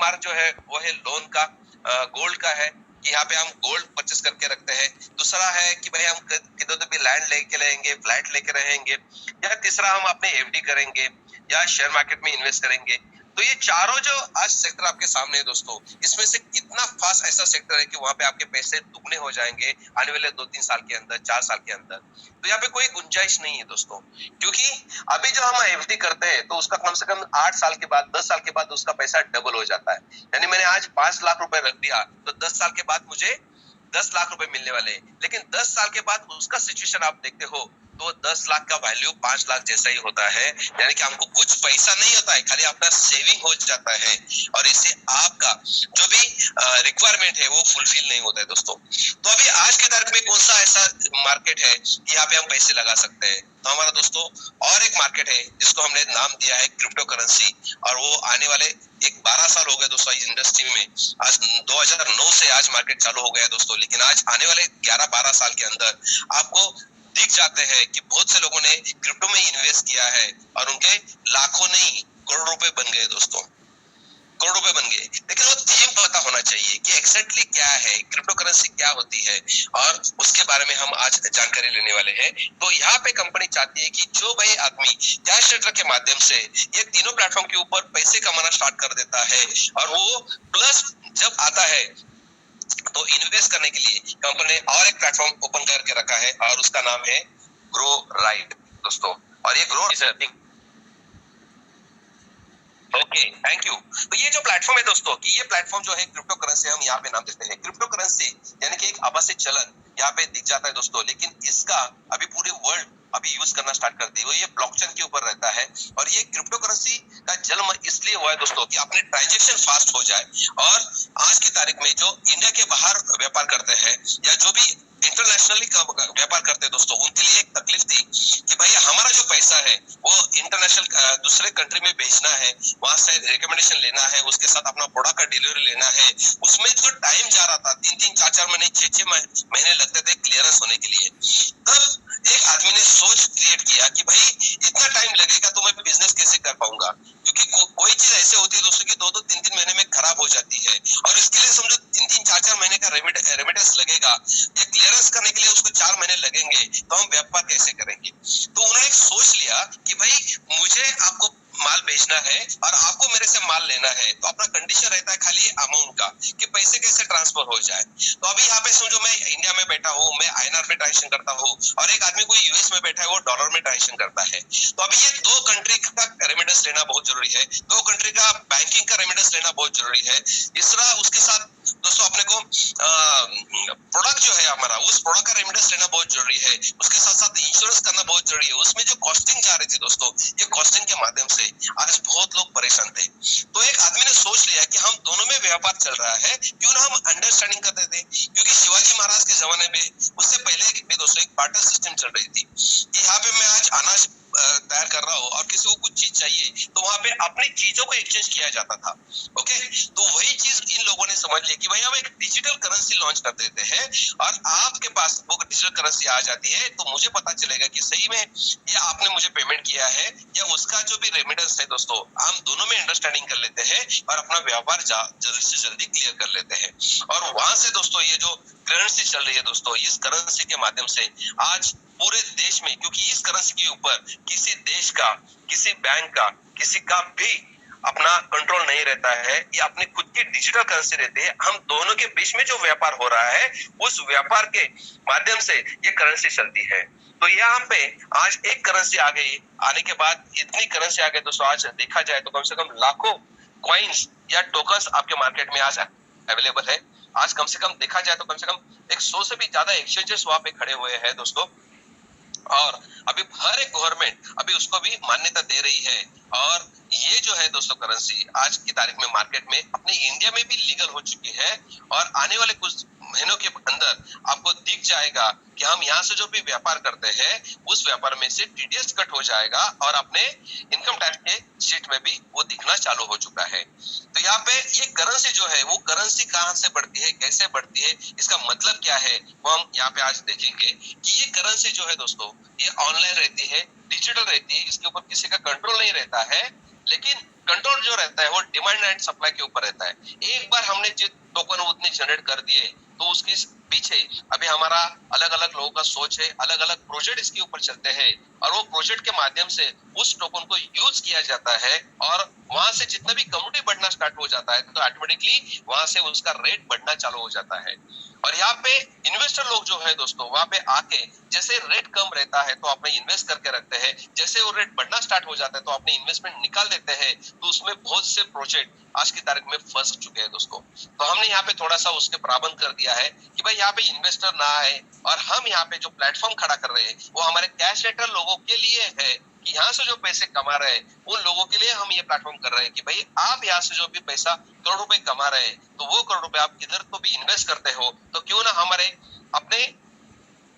Mark जो है वो है लोन का, गोल्ड का है कि यहाँ पे हम गोल्ड परचेस करके रखते हैं। दूसरा है कि भाई हम किधर तो भी लैंड लेके रहेंगे, फ्लैट लेके रहेंगे, या तीसरा हम अपने एफडी करेंगे या शेयर मार्केट में इन्वेस्ट करेंगे। तो ये चारों जो आज सेक्टर आपके सामने है दोस्तों, इसमें से कितना फास्ट ऐसा सेक्टर है कि वहां पे आपके पैसे दुगने हो जाएंगे आने वाले 2-3 साल के अंदर, 4 साल के अंदर। तो यहाँ पे कोई गुंजाइश नहीं है दोस्तों, क्योंकि अभी जो हम एफडी करते हैं तो उसका कम से कम 8 साल के बाद, 10 साल के बाद उसका पैसा डबल हो जाता है। यानी मैंने आज 5 लाख रुपए रख दिया तो 10 साल के बाद मुझे 10 लाख रुपए मिलने वाले हैं। लेकिन 10 साल के बाद उसका सिचुएशन आप देखते हो तो 10 लाख का वैल्यू 5 लाख जैसा ही होता है। यानी कि हमको कुछ पैसा नहीं होता है, खाली अपना सेविंग हो जाता है और इससे आपका जो भी रिक्वायरमेंट है वो फुलफिल नहीं होता है दोस्तों। तो अभी आज के तारीख में कौन सा ऐसा मार्केट है कि यहाँ पे हम पैसे लगा सकते हैं? तो हमारा दोस्तों और एक मार्केट है जिसको हमने नाम दिया है क्रिप्टो करेंसी, और वो आने वाले 12 साल हो गए दोस्तों इस इंडस्ट्री में। आज 2009 से आज मार्केट चालू हो गया है दोस्तों, लेकिन आज आने वाले 11-12 साल के अंदर आपको दिख जाते हैं कि बहुत से लोगों ने क्रिप्टो में इन्वेस्ट किया है और उनके लाखों नहीं करोड़ रुपए बन गए दोस्तों, करोड़ रुपए बन गए। लेकिन वो थीम पता होना चाहिए कि एक्जैक्टली क्या है, क्रिप्टो करेंसी क्या होती है, और उसके बारे में हम आज जानकारी लेने वाले हैं। तो यहाँ पे कंपनी चाहती है कि जो भाई आदमी कैश ट्रेडर के माध्यम से ये तीनों प्लेटफॉर्म के ऊपर पैसे कमाना स्टार्ट कर देता है, और वो प्लस जब आता है तो इन्वेस्ट करने के लिए कंपनी ने और एक प्लेटफॉर्म ओपन करके रखा है और उसका नाम है ग्रो राइट दोस्तों। और ये ग्रो ओके, थैंक यू। तो ये जो प्लेटफॉर्म है दोस्तों, कि ये प्लेटफॉर्म जो है क्रिप्टो करेंसी, हम यहाँ पे नाम देते हैं क्रिप्टो करेंसी, यानी कि एक आभासी चलन यहाँ पे दिख जाता है दोस्तों। लेकिन इसका अभी पूरे वर्ल्ड अभी यूज करना स्टार्ट कर दी, वो ये ब्लॉकचेन के ऊपर रहता है। और ये क्रिप्टो करेंसी का जन्म इसलिए हुआ है दोस्तों कि अपने ट्रांजेक्शन फास्ट हो जाए, और आज की तारीख में जो इंडिया के बाहर व्यापार करते हैं या जो भी इंटरनेशनली व्यापार करते हैं दोस्तों, उनके लिए एक तकलीफ थी कि भाई हमारा जो पैसा है वो इंटरनेशनल दूसरे कंट्री में भेजना है, वहां से रिकमेंडेशन लेना है, उसके साथ अपना प्रोडक्ट का डिलीवरी लेना है। उसमें जो टाइम जा रहा था 3-3, 4-4 महीने, 6-6 महीने लगते थे क्लियरेंस होने के लिए। तब एक आदमी ने सोच क्रिएट किया कि भाई इतना टाइम लगेगा तो मैं बिजनेस कैसे कर पाऊंगा, क्योंकि कोई चीज ऐसे होती है दोस्तों कि 2-2, 3-3 महीने में खराब हो जाती है, और इसके लिए समझो 3-3, 4-4 महीने का रेमिटेंस लगेगा, ये क्लियरेंस करने के लिए उसको 4 महीने लगेंगे, तो हम व्यापार कैसे करेंगे? तो उन्होंने एक सोच लिया कि भाई मुझे आपको माल बेचना है और आपको मेरे से माल लेना है, तो अपना कंडीशन रहता है खाली अमाउंट का कि पैसे कैसे ट्रांसफर हो जाए। तो अभी यहाँ पे समझो मैं इंडिया में बैठा हूँ, मैं आईएनआर में ट्रांजेक्शन करता हूँ, और एक आदमी कोई यूएस में बैठा है वो डॉलर में ट्रांजेक्शन करता है। तो अभी ये 2 कंट्री का रेमिटेंस लेना बहुत जरूरी है, 2 कंट्री का बैंकिंग का रेमिटेंस लेना बहुत जरूरी है। तीसरा उसके साथ दोस्तों अपने को प्रोडक्ट जो है हमारा, उस प्रोडक्ट का रेमिटेंस लेना बहुत जरूरी है, उसके साथ साथ इंश्योरेंस करना बहुत जरूरी है। उसमें जो कॉस्टिंग जा रही थी दोस्तों, ये कॉस्टिंग के माध्यम से आज बहुत लोग परेशान थे। तो एक आदमी ने सोच लिया कि हम दोनों में व्यापार चल रहा है, क्यों ना हम अंडरस्टैंडिंग करते थे, क्योंकि शिवाजी महाराज के जमाने में उससे पहले भी दोस्तों एक बार्टर सिस्टम चल रही थी कि यहाँ पे मैं आज अनाज तैयार कर रहा हूँ और किसी को कुछ चीज चाहिए तो वहां पे अपनी चीजों को एक्सचेंज किया जाता था। ओके, तो वही चीज इन लोगों ने समझ लिया कि भाई हम एक डिजिटल करेंसी लॉन्च कर देते हैं और आपके पास वो डिजिटल करेंसी आ जाती है, तो मुझे पता चलेगा कि सही में ये आपने मुझे पेमेंट किया है या उसका जो भी रेमिटेंस है दोस्तों, हम दोनों में अंडरस्टैंडिंग कर लेते हैं और अपना व्यापार जल्दी से जल्दी क्लियर कर लेते हैं। और वहां से दोस्तों ये जो करेंसी चल रही है दोस्तों, इस करेंसी के माध्यम से आज पूरे देश में, क्योंकि इस करेंसी के ऊपर किसी देश का, किसी बैंक का, किसी का भी अपना कंट्रोल नहीं रहता है, ये अपनी खुद की डिजिटल करेंसी रहती है। हम दोनों के बीच में जो व्यापार हो रहा है उस व्यापार के माध्यम से ये करेंसी चलती है। तो यहाँ पे आज एक करेंसी आ गई, आने के बाद इतनी करेंसी आ गई दोस्तों, आज देखा जाए तो कम से कम लाखों कॉइन्स या टोकन्स आपके मार्केट में आज अवेलेबल है। आज कम से कम देखा जाए तो कम से कम 100 से भी ज्यादा एक्सचेंजेस वहां पे खड़े हुए हैं दोस्तों, और अभी हर एक गवर्नमेंट अभी उसको भी मान्यता दे रही है। और ये जो है दोस्तों करेंसी आज की तारीख में मार्केट में अपने इंडिया में भी लीगल हो चुकी है, और आने वाले कुछ महीनों के अंदर आपको दिख जाएगा कि हम यहाँ से जो भी व्यापार करते हैं उस व्यापार में से टीडीएस कट हो जाएगा और अपने इनकम टैक्स के शीट में भी वो दिखना चालू हो चुका है। तो यहाँ पे ये करेंसी जो है वो करेंसी कहाँ से बढ़ती है, कैसे बढ़ती है, इसका मतलब क्या है, वो हम यहाँ पे आज देखेंगे कि ये करेंसी जो है दोस्तों ये ऑनलाइन रहती है, डिजिटल रहती है, इसके ऊपर किसी का कंट्रोल नहीं रहता है, लेकिन कंट्रोल जो रहता है वो डिमांड एंड सप्लाई के ऊपर रहता है। एक बार हमने जो टोकन उतने जनरेट कर दिए तो उसके पीछे अभी हमारा अलग अलग लोगों का सोच है, अलग अलग प्रोजेक्ट इसके ऊपर चलते हैं और वो प्रोजेक्ट के माध्यम से उस टोकन को यूज किया जाता है और वहां से जितना भी कम्युनिटी बढ़ना स्टार्ट हो जाता है तो ऑटोमेटिकली वहां से उसका रेट बढ़ना चालू हो जाता है। और यहाँ पे इन्वेस्टर लोग जो है दोस्तों वहां पे आके जैसे रेट कम रहता है तो अपने इन्वेस्ट करके रखते हैं, जैसे वो रेट बढ़ना स्टार्ट हो जाता है तो अपने इन्वेस्टमेंट निकाल देते हैं। तो उसमें बहुत से प्रोजेक्ट आज की तारीख में फंस चुके हैं दोस्तों। तो हमने यहाँ पे थोड़ा सा उसके प्रावधान कर दिया है कि भाई यहाँ पे इन्वेस्टर ना आए और हम यहाँ पे जो प्लेटफॉर्म खड़ा कर रहे हैं वो हमारे कैश रेटर लोगों के लिए है कि यहाँ से जो पैसे कमा रहे हैं उन लोगों के लिए हम ये प्लेटफॉर्म कर रहे हैं कि भाई आप यहाँ से जो भी पैसा करोड़ रुपए कमा रहे हैं तो वो करोड़ रुपए आप इधर तो भी इन्वेस्ट करते हो तो क्यों ना हमारे अपने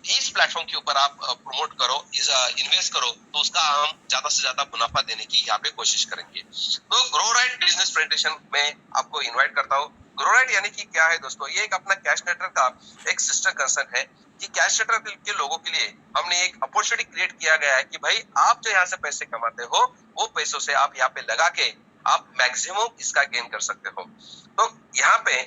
इस प्लेटफॉर्म के ऊपर आप प्रमोट करो, इन्वेस्ट करो तो उसका हम ज्यादा से ज्यादा मुनाफा देने की यहाँ पे कोशिश करेंगे। तो ग्रो राइट बिजनेस प्रेजेंटेशन में आपको इनवाइट करता हूँ। ग्रो राइट यानी कि क्या है दोस्तों, ये एक अपना कैश नेटर का एक सिस्टर कंसर्न है कि कैश नेटर के लोगों के लिए हमने एक अपॉर्चुनिटी क्रिएट किया गया है कि भाई आप जो यहाँ से पैसे कमाते हो वो पैसों से आप यहाँ पे लगा के आप मैक्सिमम इसका गेन कर सकते हो। तो यहाँ पे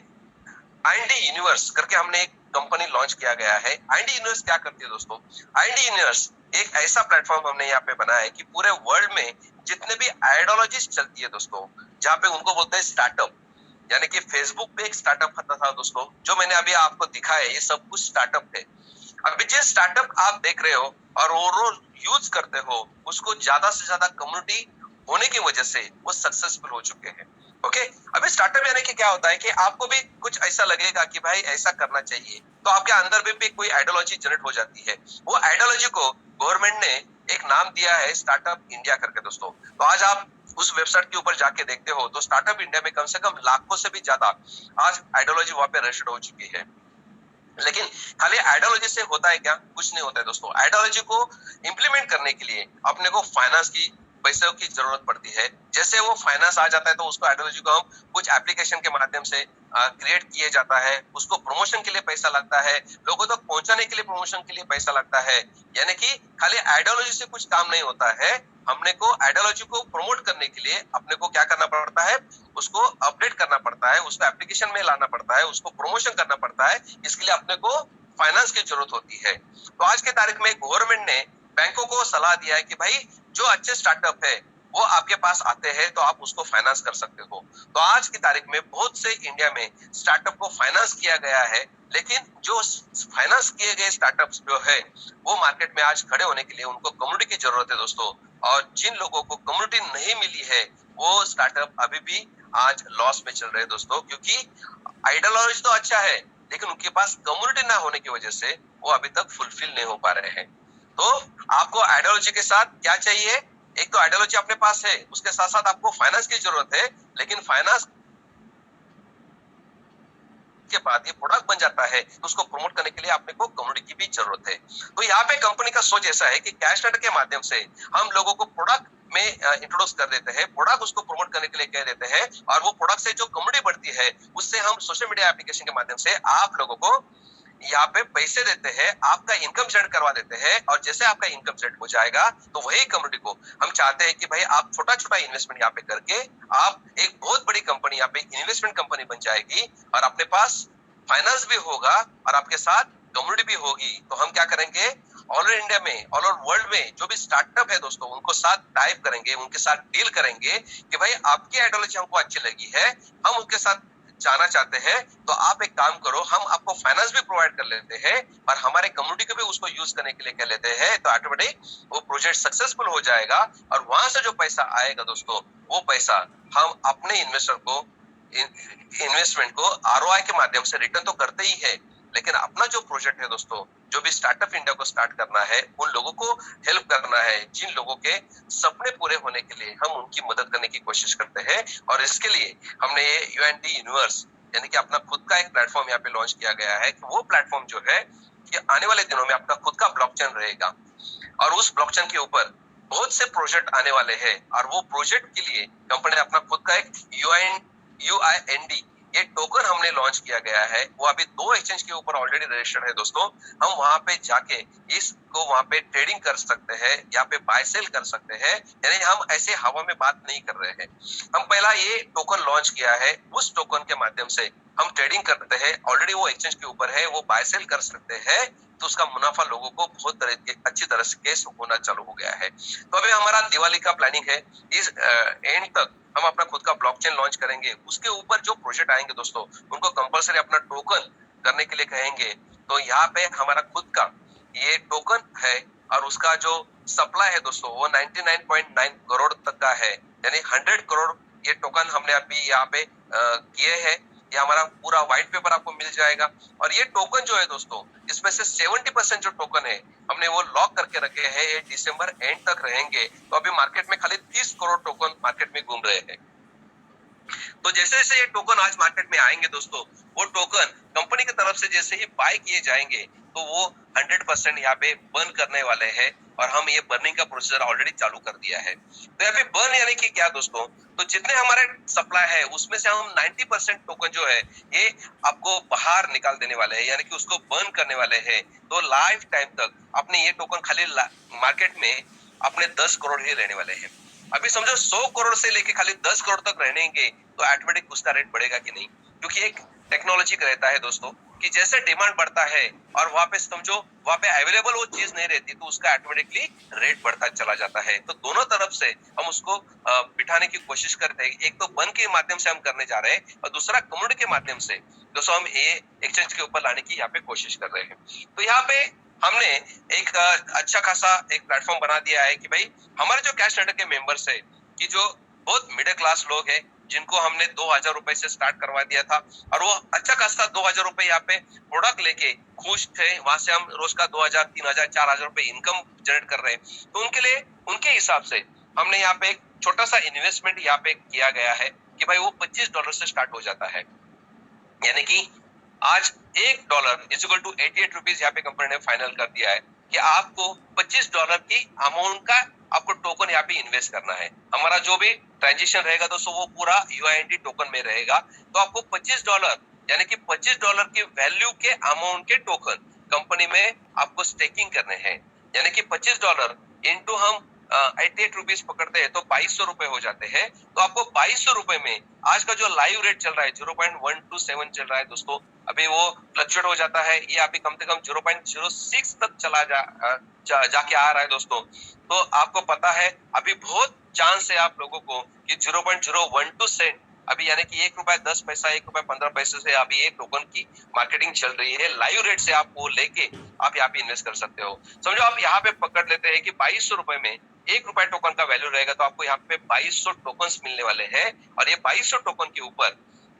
आईएनडी यूनिवर्स करके हमने एक कंपनी लॉन्च किया गया है। आईएनडी यूनिवर्स क्या करती है दोस्तों, आईएनडी यूनिवर्स एक ऐसा प्लेटफॉर्म हमने यहाँ पे बनाया है कि पूरे वर्ल्ड में जितने भी आइडियोलॉजीज चलती है दोस्तों, जहाँ पे उनको बोलते हैं स्टार्टअप, यानी कि फेसबुक पे एक स्टार्टअप आता था दोस्तों, जो मैंने अभी आपको दिखाया ये सब कुछ स्टार्टअप है। अभी जिस स्टार्टअप आप देख रहे हो और वो रोज यूज करते हो उसको ज्यादा से ज्यादा कम्युनिटी होने की वजह से वो सक्सेसफुल हो चुके हैं। ओके, अभी स्टार्टअप यानी कि क्या होता है कि आपको भी कुछ ऐसा लगेगा कि भाई ऐसा करना चाहिए तो आपके अंदर भी कोई आइडियोलॉजी जनरेट हो जाती है। वो आइडियोलॉजी को गवर्नमेंट ने एक नाम दिया है स्टार्टअप इंडिया करके दोस्तों। तो आज आप उस वेबसाइट के ऊपर जाके देखते हो तो स्टार्टअप इंडिया में कम से कम लाखों से भी ज्यादा आज आइडियोलॉजी वहां पे रजिस्टर्ड हो चुकी है। लेकिन खाली आइडियोलॉजी से होता है क्या? कुछ नहीं होता है दोस्तों। आइडियोलॉजी को इंप्लीमेंट करने के लिए अपने को फाइनेंस की पैसों की जरूरत पड़ती है। जैसे वो फाइनेंस आ जाता है तो उसको आइडियोलॉजी को हम कुछ एप्लीकेशन के माध्यम से क्रिएट किए जाता है, उसको प्रमोशन के लिए पैसा लगता है, लोगों तक पहुंचाने के लिए प्रमोशन के लिए पैसा लगता है। यानी कि खाली आइडियोलॉजी से कुछ काम नहीं होता है, हमने को आइडियोलॉजी को प्रमोट करने के लिए अपने को क्या करना पड़ता है, उसको अपडेट करना पड़ता है, उसको एप्लीकेशन में लाना पड़ता है, उसको प्रमोशन करना पड़ता है। इसके लिए अपने को फाइनेंस की जरूरत होती है। तो आज के तारीख में गवर्नमेंट ने बैंकों को सलाह दिया है कि भाई जो अच्छे स्टार्टअप है वो आपके पास आते हैं तो आप उसको फाइनेंस कर सकते हो। तो आज की तारीख में बहुत से इंडिया में स्टार्टअप को फाइनेंस किया गया है, लेकिन जो फाइनेंस किए गए स्टार्टअप्स जो है वो मार्केट में आज खड़े होने के लिए उनको कम्युनिटी की जरूरत है दोस्तों। और जिन लोगों को कम्युनिटी नहीं मिली है वो स्टार्टअप अभी भी आज लॉस में चल रहे हैं दोस्तों, क्योंकि आइडियोलॉजी तो अच्छा है लेकिन उनके पास कम्युनिटी ना होने की वजह से वो अभी तक फुलफिल नहीं हो पा रहे हैं। तो आपको आइडियोलॉजी के साथ क्या चाहिए, एक तो आइडियोलॉजी अपने पास है, उसके साथ साथ आपको फाइनेंस की जरूरत है, लेकिन फाइनेंस के बाद ये प्रोडक्ट बन जाता है तो उसको प्रमोट करने के लिए आपने को कम्युनिटी की भी जरूरत है। तो यहाँ पे कंपनी का सोच ऐसा है कि कैश नेट के माध्यम से हम लोगों को प्रोडक्ट में इंट्रोड्यूस कर देते हैं, प्रोडक्ट उसको प्रमोट करने के लिए कह देते हैं और वो प्रोडक्ट से जो कम्युनिटी बढ़ती है उससे हम सोशल मीडिया एप्लीकेशन के माध्यम से आप लोगों को यहाँ पे पैसे देते हैं, आपका इनकम जनरेट करवा देते हैं। और जैसे आपका इनकम जनरेट हो जाएगा तो वही कम्युनिटी को हम चाहते हैं कि भाई आप छोटा छोटा इन्वेस्टमेंट यहाँ पे करके आप एक बहुत बड़ी कंपनी यहाँ पे इन्वेस्टमेंट कंपनी बन जाएगी और अपने पास फाइनेंस भी होगा और आपके साथ कम्युनिटी भी होगी। तो हम क्या करेंगे, ऑल ओवर इंडिया में, ऑल ओवर वर्ल्ड में जो भी स्टार्टअप है दोस्तों उनको साथ टाइप करेंगे, उनके साथ डील करेंगे कि भाई आपकी आइडियोलॉजी हमको अच्छी लगी है, हम उनके साथ जाना चाहते हैं तो आप एक काम करो, हम आपको फाइनेंस भी प्रोवाइड कर लेते हैं और हमारे कम्युनिटी को भी उसको यूज करने के लिए कह लेते हैं। तो ऑटोमेटिक वो प्रोजेक्ट सक्सेसफुल हो जाएगा और वहां से जो पैसा आएगा दोस्तों वो पैसा हम अपने इन्वेस्टर को इन्वेस्टमेंट को आरओआई के माध्यम से रिटर्न तो करते ही है, लेकिन अपना जो प्रोजेक्ट है दोस्तों, जो भी स्टार्टअप इंडिया को स्टार्ट करना है, उन लोगों को हेल्प करना है जिन लोगों के सपने पूरे होने के लिए हम उनकी मदद करने की कोशिश करते हैं। और इसके लिए हमने ये यूएनडी यूनिवर्स यानी कि अपना खुद का एक प्लेटफॉर्म यहाँ पे लॉन्च किया गया है कि वो प्लेटफॉर्म जो है कि आने वाले दिनों में अपना खुद का ब्लॉकचेन रहेगा और उस ब्लॉकचेन के ऊपर बहुत से प्रोजेक्ट आने वाले हैं और वो प्रोजेक्ट के लिए कंपनी ने अपना खुद का एक यूआईएनडी ये टोकन हमने लॉन्च किया गया है, वो अभी 2 एक्सचेंज के ऊपर ऑलरेडी रजिस्टर्ड है दोस्तों। हम वहां पे जाके इसको वहां पे ट्रेडिंग कर सकते हैं, यहाँ पे बाय सेल कर सकते हैं, यानी हम ऐसे हवा में बात नहीं कर रहे हैं। हम पहला ये टोकन लॉन्च किया है, उस टोकन के माध्यम से हम ट्रेडिंग करते हैं, ऑलरेडी वो एक्सचेंज के ऊपर है, वो बाय सेल कर सकते हैं, तो उसका मुनाफा लोगों को बहुत अच्छी तरह से होना चालू हो गया है। तो अभी हमारा दिवाली का प्लानिंग है, इस एंड तक हम अपना खुद का ब्लॉकचेन लॉन्च करेंगे। उसके ऊपर जो प्रोजेक्ट आएंगे दोस्तों, उनको कंपलसरी अपना टोकन करने के लिए कहेंगे। तो यहाँ पे हमारा खुद का ये टोकन है और उसका जो सप्लाई है दोस्तों वो 99.9 करोड़ तक का है, यानी 100 करोड़ ये टोकन हमने अभी यहाँ पे किए हैं। ये हमारा पूरा व्हाइट पेपर आपको मिल जाएगा। और ये टोकन जो है दोस्तों, इसमें से 70% जो टोकन है हमने वो लॉक करके रखे हैं, ये दिसंबर एंड तक रहेंगे। तो अभी मार्केट में खाली 30 करोड़ टोकन मार्केट में घूम रहे हैं। तो जैसे जैसे ये टोकन आज मार्केट में आएंगे दोस्तों, वो टोकन कंपनी की तरफ से जैसे ही बाय किए जाएंगे तो वो 100% यहाँ पे बर्न करने वाले हैं। और हम ये बर्निंग का प्रोसीजर ऑलरेडी चालू कर दिया है। तो यहाँ पे बर्न यानी कि क्या दोस्तों, तो जितने हमारे सप्लाई है उसमें से हम 90% टोकन जो है ये आपको बाहर निकाल देने वाले हैं, यानी कि उसको बर्न करने वाले हैं। तो लाइफ टाइम तक अपने ये टोकन खाली मार्केट में अपने 10 करोड़ ही रहने वाले हैं। अभी समझो 100 करोड़ से लेके खाली 10 करोड़ तक रहेंगे तो ऑटोमेटिक उसका रेट बढ़ेगा कि नहीं, क्योंकि एक टेक्नोलॉजी का रहता है दोस्तों कि जैसे डिमांड बढ़ता है और वहां पे समझो वहां पे अवेलेबल वो चीज नहीं रहती तो उसका ऑटोमेटिकली रेट बढ़ता चला जाता है। तो दोनों तरफ से हम उसको बिठाने की कोशिश करते हैं। एक तो बन के माध्यम से हम करने जा रहे हैं और दूसरा कम्युनिटी के माध्यम से दोस्तों हम ये एक्सचेंज के ऊपर लाने की यहाँ पे कोशिश कर रहे हैं। तो यहाँ पे हमने एक अच्छा खासा एक प्लेटफॉर्म बना दिया है कि भाई हमारे जो कैश ट्रेडर के मेंबर्स है, कि जो बहुत मिडिल क्लास लोग हैं, जिनको हमने 2000 रुपए से स्टार्ट करवा दिया था और वो अच्छा खासा 2000 रुपए यहाँ पे प्रोडक्ट लेके खुश थे। वहां से हम रोज का 2000, 3000, 4000 रुपए इनकम जनरेट कर रहे हैं। तो उनके लिए उनके हिसाब से हमने यहाँ पे एक छोटा सा इन्वेस्टमेंट यहाँ पे किया गया है कि भाई वो $25 से स्टार्ट हो जाता है, यानी कि आज $1 इज इक्वल टू 88 रुपीज यहाँ पे कंपनी ने फाइनल कर दिया है कि आपको $25 की अमाउंट का आपको टोकन यहाँ पे इन्वेस्ट करना है। हमारा जो भी ट्रांजेक्शन रहेगा दोस्तों वो पूरा UINT टोकन में रहेगा। तो आपको $25 यानी कि $25 की वैल्यू के अमाउंट के टोकन कंपनी में आपको स्टेकिंग करने हैं, यानी कि $25 इंटू हम 88 रुपीज पकड़ते हैं तो 2200 रुपए हो जाते हैं। तो आपको 2200 रुपए में आज का जो लाइव रेट चल रहा है 0.127 चल रहा है दोस्तों, अभी वो फ्लक्चुएट हो जाता है, ये अभी कम से कम 0.06 तक जाके आ रहा है दोस्तों। तो आपको पता है अभी बहुत चांस है आप लोगों को कि 0.012 सेंट अभी, यानी कि ₹1.10, ₹1.15 से अभी एक टोकन की मार्केटिंग चल रही है। लाइव रेट से आप वो लेके आप यहाँ पे इन्वेस्ट कर सकते हो। समझो आप यहाँ पे पकड़ लेते हैं कि 2200 रुपए में ₹1 टोकन का वैल्यू रहेगा, तो आपको यहाँ पे 2200 टोकन मिलने वाले हैं। और ये 2200 टोकन के ऊपर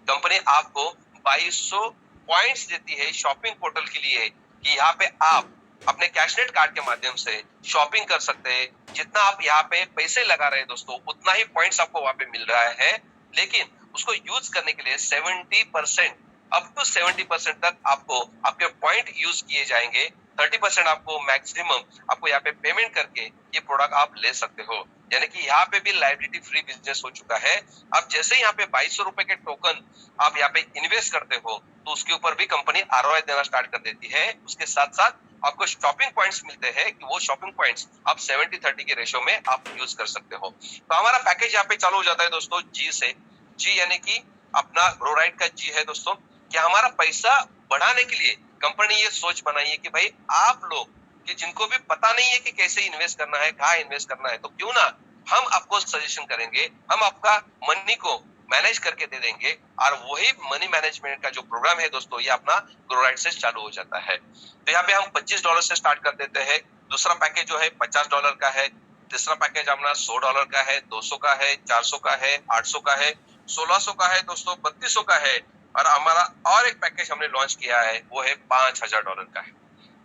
कंपनी आपको 2200 पॉइंट्स देती है शॉपिंग पोर्टल के लिए, कि यहाँ पे आप अपने कैशनेट कार्ड के माध्यम से शॉपिंग कर सकते हैं। जितना आप यहाँ पे पैसे लगा रहे हैं दोस्तों, उतना ही पॉइंट्स आपको वहां पे मिल रहा है। लेकिन उसको यूज करने के लिए 70% अप टू 70% तक आपको आपके पॉइंट यूज किए जाएंगे। 30% आपको मैक्सिमम आपको यहाँ पे पेमेंट करके ये प्रोडक्ट आप ले सकते हो, यानी कि यहाँ पे भी लाइबिलिटी फ्री बिजनेस हो चुका है। अब जैसे यहाँ पे 2200 रुपए के टोकन आप यहाँ पे इन्वेस्ट करते हो तो उसके ऊपर भी कंपनी ROI देना स्टार्ट कर देती है। उसके साथ साथ आपको शॉपिंग पॉइंट्स मिलते हैं कि वो शॉपिंग पॉइंट्स आप 70-30 के रेशो में आप यूज कर सकते हो। तो हमारा पैकेज यहाँ पे चालू हो जाता है दोस्तों जी से। जी यानी कि अपना ग्रोराइट का जी है दोस्तों, कि हमारा पैसा बढ़ाने के लिए कंपनी ये सोच बनाई है कि भाई आप लोग कि जिनको भी पता नहीं है कि कैसे इन्वेस्ट करना है, कहाँ इन्वेस्ट करना है, तो क्यों ना हम आपको सजेशन करेंगे, हम आपका मनी को मैनेज करके दे देंगे। और वही मनी मैनेजमेंट का जो प्रोग्राम है दोस्तों, ये अपना ग्रोराइट से चालू हो जाता है। तो यहाँ पे हम $25 से स्टार्ट कर देते हैं। दूसरा पैकेज जो है $50 का है। तीसरा पैकेज अपना $100 का है, 200 का है, 400 का है, 800 का है, 1600 का है दोस्तों, 3200 का है। और हमारा और एक पैकेज हमने लॉन्च किया है वो है $5000 का है।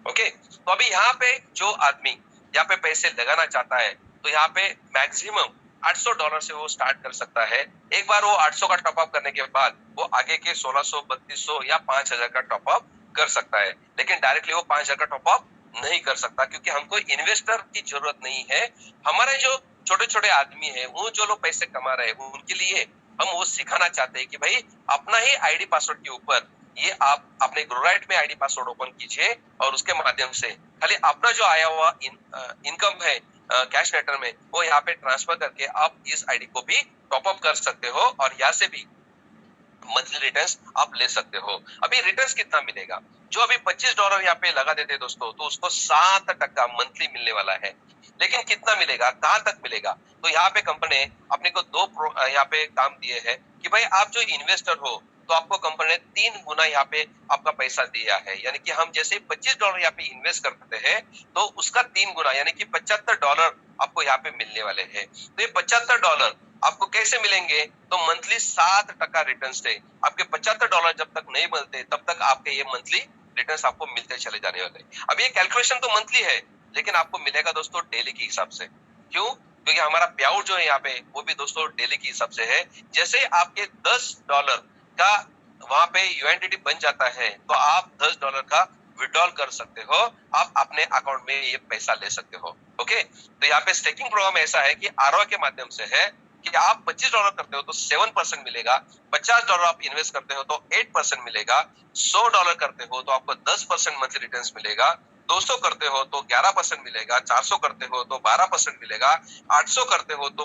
ओके, तो अभी यहाँ पे जो आदमी यहाँ पे पैसे लगाना चाहता है तो यहाँ पे मैक्सिमम $800 से वो स्टार्ट कर सकता है। एक बार वो 800 का टॉपअप करने के बाद वो आगे के 1600, 3200 या 5000 का टॉपअप कर सकता है। लेकिन डायरेक्टली वो 5000 का टॉपअप नहीं कर सकता, क्योंकि हमको इन्वेस्टर की जरूरत नहीं है। हमारे जो छोटे छोटे आदमी है, वो जो लोग पैसे कमा रहे हैं उनके लिए हम वो सिखाना चाहते हैं कि भाई अपना ही आईडी पासवर्ड के ऊपर ये आप अपने ग्रोराइट में आईडी पासवर्ड ओपन कीजिए और उसके माध्यम से खाली अपना जो आया हुआ इनकम है कैश लेटर में वो यहाँ पे ट्रांसफर करके आप इस आईडी को भी टॉप अप कर सकते हो और यहाँ से भी मंथली रिटर्न्स आप ले सकते हो। अभी रिटर्न्स कितना मिलेगा, जो अभी $25 यहाँ पे लगा देते दोस्तों, तो उसको 7% मंथली मिलने वाला है। लेकिन कितना मिलेगा, कहाँ तक मिलेगा, तो यहाँ पे कंपनी ने अपने को यहाँ पे काम दिए हैं कि भाई आप जो इन्वेस्टर हो तो आपको कंपनी ने 3 गुना यहाँ पे आपका पैसा दिया है। यानी कि हम जैसे $25 यहाँ पे इन्वेस्ट करते हैं तो उसका 3 गुना यानी कि $75 आपको यहाँ पे मिलने वाले हैं। तो ये $75 आपको कैसे मिलेंगे, तो मंथली 7% रिटर्न से आपके $75 जब तक नहीं मिलते तब तक आपके ये मंथली रिटर्न आपको मिलते चले जाने वाले। अब ये कैलकुलेशन तो मंथली है लेकिन आपको मिलेगा दोस्तों डेली के हिसाब से। क्यों, क्योंकि हमारा पे आउट जो है यहाँ पे वो भी दोस्तों डेली के हिसाब से है। जैसे आपके $10 का वहां पे यूएनडीटी बन जाता है तो आप $10 का विड्रॉल कर सकते हो, आप अपने अकाउंट में ये पैसा ले सकते हो। ओके, तो यहाँ पे स्टेकिंग प्रोग्राम ऐसा है कि आरओआई के माध्यम से है कि आप $25 करते हो तो 7% मिलेगा, $50 आप इन्वेस्ट करते हो तो 8% मिलेगा, $100 करते हो तो आपको 10% मंथली रिटर्न्स मिलेगा, 200 करते हो तो 11% मिलेगा, 400 करते हो तो 12% मिलेगा, 800 करते हो तो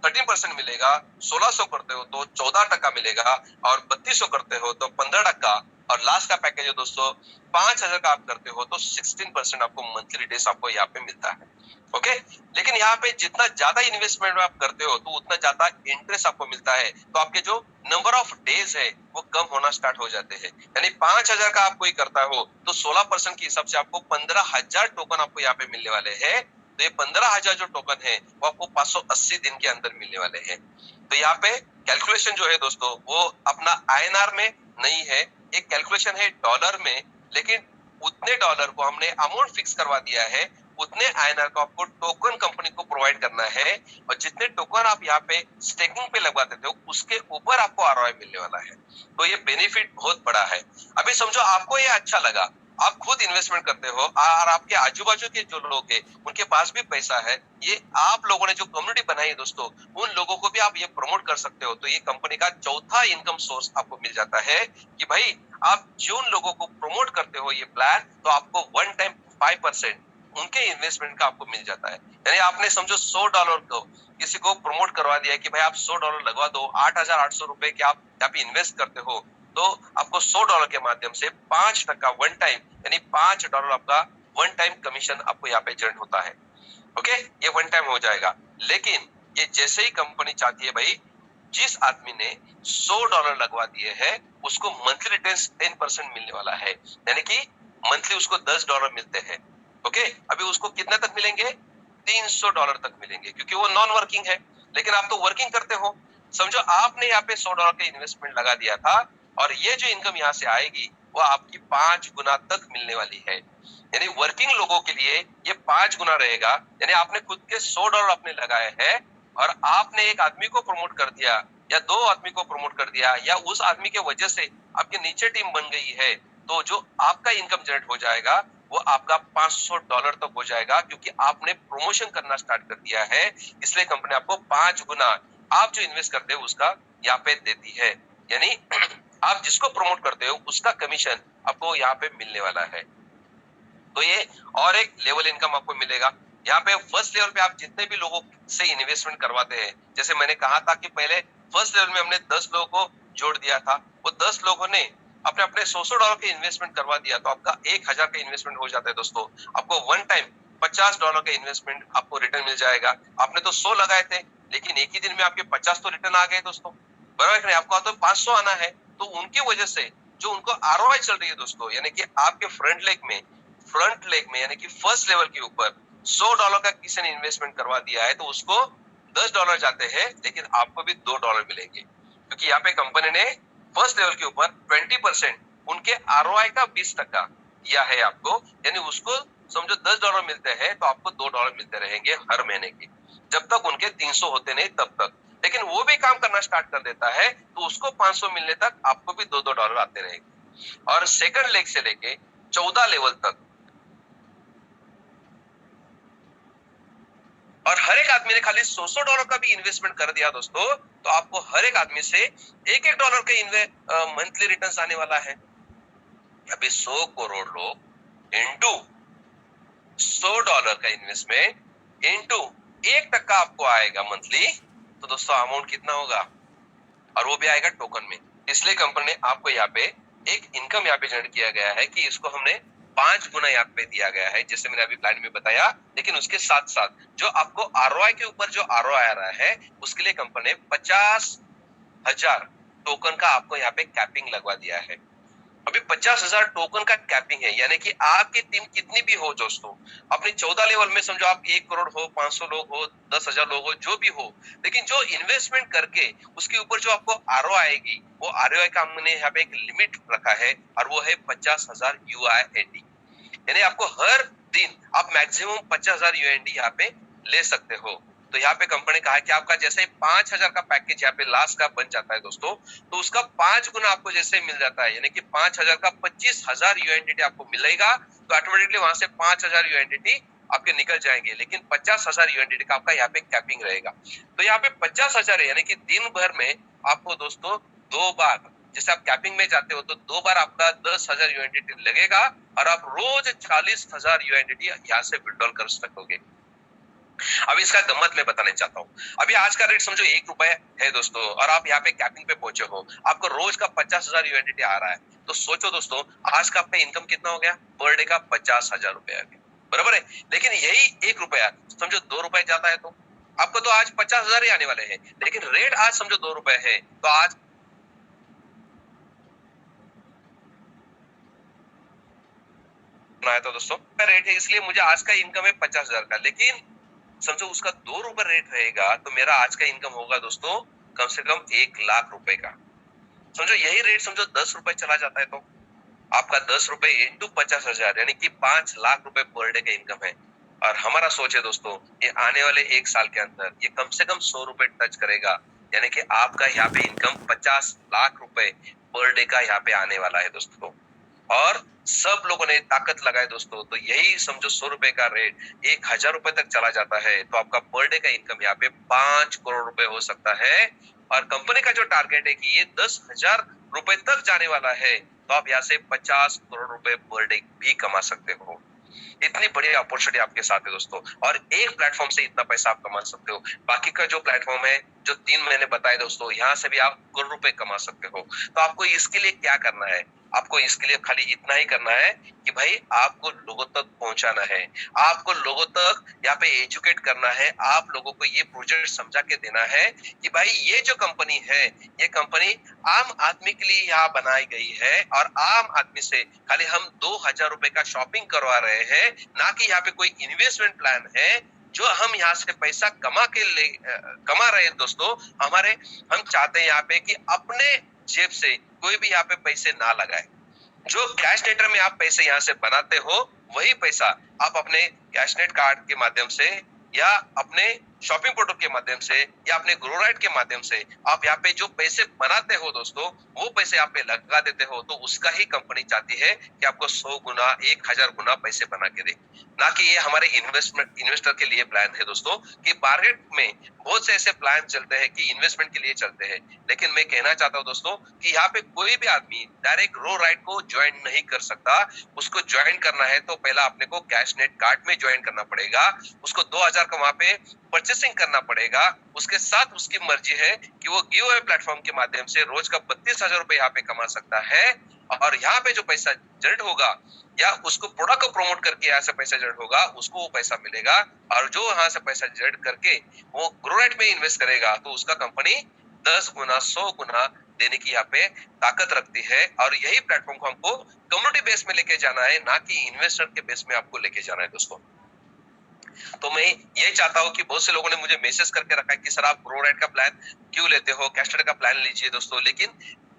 13% मिलेगा, 1600 करते हो तो 14% मिलेगा और 3200 करते हो तो 15%। और लास्ट का पैकेज है दोस्तों 5000 का आप करते हो तो 16% आपको मंथली रिटर्न्स आपको यहाँ पे मिलता है। ओके, लेकिन यहाँ पे जितना ज्यादा इन्वेस्टमेंट आप करते हो तो उतना ज्यादा इंटरेस्ट आपको मिलता है। तो आपके जो नंबर ऑफ डेज है वो कम होना स्टार्ट हो जाते हैं। यानी 5000 का आप कोई करता हो तो 16% के हिसाब से आपको 15000 टोकन आपको यहाँ पे मिलने वाले हैं। तो ये 15000 जो टोकन है वो आपको 580 दिन के अंदर मिलने वाले हैं। तो यहाँ पे कैलकुलेशन जो है दोस्तों वो अपना आईएनआर में नहीं है, एक कैलकुलेशन है डॉलर में, लेकिन उतने डॉलर को हमने अमाउंट फिक्स करवा दिया है, उतने आईएनआर को आपको टोकन कंपनी को प्रोवाइड करना है और जितने टोकन आप यहाँ पे स्टेकिंग पे लगवा देते हो उसके ऊपर आपको आरओआई मिलने वाला है। तो ये बेनिफिट बहुत बड़ा है। अभी समझो आपको ये अच्छा लगा, आप खुद इन्वेस्टमेंट करते हो और आपके आजू बाजू के जो लोग हैं उनके पास भी पैसा है, ये आप लोगों ने जो कम्युनिटी बनाई है दोस्तों उन लोगों को भी आप ये प्रमोट कर सकते हो। तो ये कंपनी का चौथा इनकम सोर्स आपको मिल जाता है कि भाई आप जिन लोगों को प्रमोट करते हो ये प्लान, तो आपको वन टाइम 5% उनके इन्वेस्टमेंट का आपको मिल जाता है। यानी आपने समझो $100 को किसी को प्रमोट करवा दिया कि भाई आप $100 लगवा दो, 8800 रुपए के आप यहाँ पे इन्वेस्ट करते हो तो आपको $100 के माध्यम से 5% वन टाइम यानी $5 आपका वन टाइम कमीशन आपको यहाँ पे जनरेट होता है। ओके, ये वन टाइम हो जाएगा। लेकिन ये जैसे ही कंपनी चाहती है भाई जिस आदमी ने $100 लगवा दिए हैं उसको मंथली रिटर्न्स 10% मिलने वाला है, यानी कि मंथली उसको $10 मिलते हैं। ओके, अभी उसको कितना तक मिलेंगे, $300 तक मिलेंगे क्योंकि वो नॉन वर्किंग है। लेकिन आप तो वर्किंग करते हो, समझो आपने यहाँ पे $100 का इन्वेस्टमेंट लगा दिया था और ये जो इनकम यहाँ से आएगी वो आपकी 5 गुना तक मिलने वाली है। यानी वर्किंग लोगों के लिए ये 5 गुना रहेगा। यानी आपने खुद के $100 अपने लगाए हैं और आपने एक आदमी को प्रमोट कर दिया या 2 आदमी को प्रमोट कर दिया या उस आदमी के वजह से आपके नीचे टीम बन गई है, तो जो आपका इनकम जनरेट हो जाएगा वो आपका $500 तक हो जाएगा क्योंकि आपने प्रमोशन करना स्टार्ट कर दिया है। इसलिए कंपनी आपको 5 गुना आप जो इन्वेस्ट करते हो उसका यहाँ पे देती है। यानी आप जिसको प्रमोट करते हो उसका कमीशन आपको यहाँ पे मिलने वाला है। तो ये और एक लेवल इनकम आपको मिलेगा। यहाँ पे फर्स्ट लेवल पे आप जितने भी लोगों से इन्वेस्टमेंट करवाते हैं, जैसे मैंने कहा था कि पहले फर्स्ट लेवल में हमने 10 लोगों को जोड़ दिया था, वो 10 लोगों ने अपने अपने $100 के इन्वेस्टमेंट करवा दिया तो आपका 1000 का इन्वेस्टमेंट हो जाता है दोस्तों। आपको वन टाइम $50 का इन्वेस्टमेंट आपको रिटर्न मिल जाएगा। आपने तो 100 लगाए थे लेकिन एक ही दिन में आपके 50 तो रिटर्न आ गए दोस्तों, बराबर नहीं, आपको तो 500 आना है। तो उनकी वजह से जो उनको आरओआई चल रही है दोस्तों, यानी कि आपके फ्रंट लेग में यानी कि फर्स्ट लेवल के ऊपर $100 का किसी ने इन्वेस्टमेंट करवा दिया है तो उसको $10 जाते हैं लेकिन आपको भी $2 मिलेंगे क्योंकि यहाँ पे कंपनी ने फर्स्ट लेवल के ऊपर 20% उनके आरओआई का 20% दिया है आपको। यानी उसको समझो $10 मिलते हैं तो आपको $2 मिलते रहेंगे हर महीने के, जब तक उनके 300 होते नहीं तब तक। लेकिन वो भी काम करना स्टार्ट कर देता है तो उसको 500 मिलने तक आपको भी $2 आते रहेंगे। और सेकंड लेग से लेके 14 लेवल तक और हर एक आदमी ने खाली $100 का भी इन्वेस्टमेंट कर दिया दोस्तों, तो आपको हर एक आदमी से $1 का मंथली रिटर्न्स आने वाला है। अभी 100 करोड़ लोग इंटू $100 का इन्वेस्टमेंट इंटू 1% आपको आएगा मंथली, तो दोस्तों अमाउंट कितना होगा, और वो भी आएगा टोकन में। इसलिए कंपनी ने आपको यहाँ पे एक इनकम यहाँ पे जनरेट किया गया है कि इसको हमने 5 गुना यहाँ पे दिया गया है, जैसे मैंने अभी प्लान में बताया। लेकिन उसके साथ साथ जो आपको आरओआई के ऊपर जो आरओआई आ रहा है, उसके लिए कंपनी ने 50,000 टोकन का आपको यहाँ पे कैपिंग लगवा दिया है। अभी 50,000 टोकन का कैपिंग है, यानी कि आपकी टीम कितनी भी हो दोस्तों, अपनी 14 लेवल में समझो आप 1 करोड़ हो, 500 लोग हो, 10,000 लोग हो, जो भी हो, लेकिन जो इन्वेस्टमेंट करके उसके ऊपर जो आपको आरओआई आएगी, वो आरओआई का हमने यहाँ पे एक लिमिट रखा है, और वो है 50,000 यूआईएनडी। यानी आपको हर दिन आप मैक्सिमम 50,000 यूएनडी यहाँ पे ले सकते हो। तो यहाँ पे कंपनी ने कहा है कि आपका जैसे 5,000 का पैकेज यहाँ पे लास्ट का बन जाता है दोस्तों, तो उसका 5 गुना आपको जैसे मिल जाता है, यानी कि 5,000 का 25,000 यूएनडी आपको मिलेगा, तो ऑटोमेटिकली वहां से 5,000 यूएनडी आपके निकल जाएंगे। लेकिन 50,000 यूएनडी का आपका यहाँ पे कैपिंग रहेगा। तो यहाँ पे 50,000 है, यानी कि दिन भर में आपको दोस्तों 2 बार, जैसे आप कैपिंग में जाते हो तो 2 बार आपका 10,000 यूएनडी लगेगा, और आप रोज 40,000 यूएनडी यहाँ से विड्रॉल कर सकोगे। अभी इसका गम्मत मैं बताने चाहता हूँ। अभी आज का रेट समझो ₹1 है दोस्तों, और आप यहाँ पे कैपिंग पे पहुंचे हो, आपको रोज का 50,000 यूएनडी आ रहा है, तो सोचो दोस्तों आज का आपका इनकम कितना हो गया, पर डे का 50,000 रुपए आ गया, बराबर है। लेकिन यही ₹1 समझो ₹2 जाता है, तो आपको तो आज 50,000 ही आने वाले हैं, लेकिन रेट आज समझो ₹2 है, तो आज तो दोस्तों रेट है, इसलिए मुझे आज का इनकम है 50,000 का, लेकिन समझो उसका ₹2 रेट रहेगा, तो मेरा आज का इनकम होगा दोस्तों कम से कम 1,00,000 रुपए का। समझो यही रेट समझो ₹10 चला जाता है, तो आपका ₹10 इंटू 50,000 यानी कि 5,00,000 रुपए पर डे का इनकम है। और हमारा सोच है दोस्तों, ये आने वाले 1 साल के अंदर ये कम से कम ₹100 टच करेगा, यानी कि आपका यहाँ पे इनकम 50,00,000 रुपए पर डे का यहाँ पे आने वाला है दोस्तों। और सब लोगों ने ताकत लगाए दोस्तों, तो यही समझो ₹100 का रेट 1,000 रुपए तक चला जाता है, तो आपका पर डे का इनकम यहाँ पे 5 करोड़ रुपए हो सकता है। और कंपनी का जो टारगेट है कि ये 10,000 रुपए तक जाने वाला है, तो आप यहाँ से 50 करोड़ रुपए पर डे भी कमा सकते हो। इतनी बड़ी अपॉर्चुनिटी आपके साथ है दोस्तों, और एक प्लेटफॉर्म से इतना पैसा आप कमा सकते हो। बाकी का जो प्लेटफॉर्म है, जो 3 मैंने बताए दोस्तों, यहाँ से भी आप करोड़ रुपए कमा सकते हो। तो आपको इसके लिए क्या करना है, आपको इसके लिए खाली इतना ही करना है कि भाई आपको लोगों तक पहुंचाना है, आपको लोगों तक यहाँ पे एजुकेट करना है, आप लोगों को ये प्रोजेक्ट समझा के देना है कि भाई ये जो कंपनी है, ये कंपनी आम आदमी के लिए यहाँ बनाई गई है, और आम आदमी से खाली हम 2,000 रुपए का शॉपिंग करवा रहे हैं, ना कि यहाँ पे कोई इन्वेस्टमेंट प्लान है जो हम यहाँ से पैसा कमा रहे हैं दोस्तों। हम चाहते हैं यहाँ पे कि अपने जेब से कोई भी यहाँ पे पैसे ना लगाए। जो कैशनेटर में आप पैसे यहाँ से बनाते हो, वही पैसा आप अपने कैशनेट कार्ड के माध्यम से, या अपने शॉपिंग पोर्टल के माध्यम से, या अपने ग्रो राइट के माध्यम से आप यहाँ पे जो पैसे बनाते हो दोस्तों, वो पैसे आप पे लगा देते हो, तो उसका ही कंपनी चाहती है कि आपको 100 गुना 1,000 गुना पैसे बना के दे। ना कि ये हमारे इन्वेस्टर के लिए प्लान है दोस्तों, कि मार्केट में बहुत से ऐसे प्लान चलते हैं कि इन्वेस्टमेंट के लिए चलते हैं, लेकिन मैं कहना चाहता हूँ दोस्तों कि यहाँ पे कोई भी आदमी डायरेक्ट ग्रो राइट को ज्वाइन नहीं कर सकता। उसको ज्वाइन करना है तो पहला अपने को कैशनेट कार्ड में ज्वाइन करना पड़ेगा, उसको 2,000 का वहां पे परचेसिंग करना पड़ेगा। उसके साथ उसकी मर्जी है कि वो गिव अवे प्लेटफॉर्म के माध्यम से रोज का 32,000 रुपए यहाँ पे कमा सकता है, और यहाँ पे जो पैसा जनरेट होगा, या उसको प्रोडक्ट को प्रमोट करके यहाँ से पैसा जनरेट होगा, उसको वो पैसा मिलेगा। और जो यहाँ से पैसा जनरेट करके वो ग्रोराइट में इन्वेस्ट करेगा, तो उसका कंपनी 10 गुना 100 गुना देने की यहाँ पे ताकत रखती है। और यही प्लेटफॉर्म को हमको कम्युनिटी बेस में लेके जाना है, ना कि इन्वेस्टर के बेस में आपको लेके जाना है दोस्तों। तो मैं ये चाहता हूँ कि बहुत से लोगों ने मुझे मैसेज करके रखा है कि सर आप ग्रो राइट का प्लान क्यों लेते हो, कैशनेट का प्लान लीजिए दोस्तों। लेकिन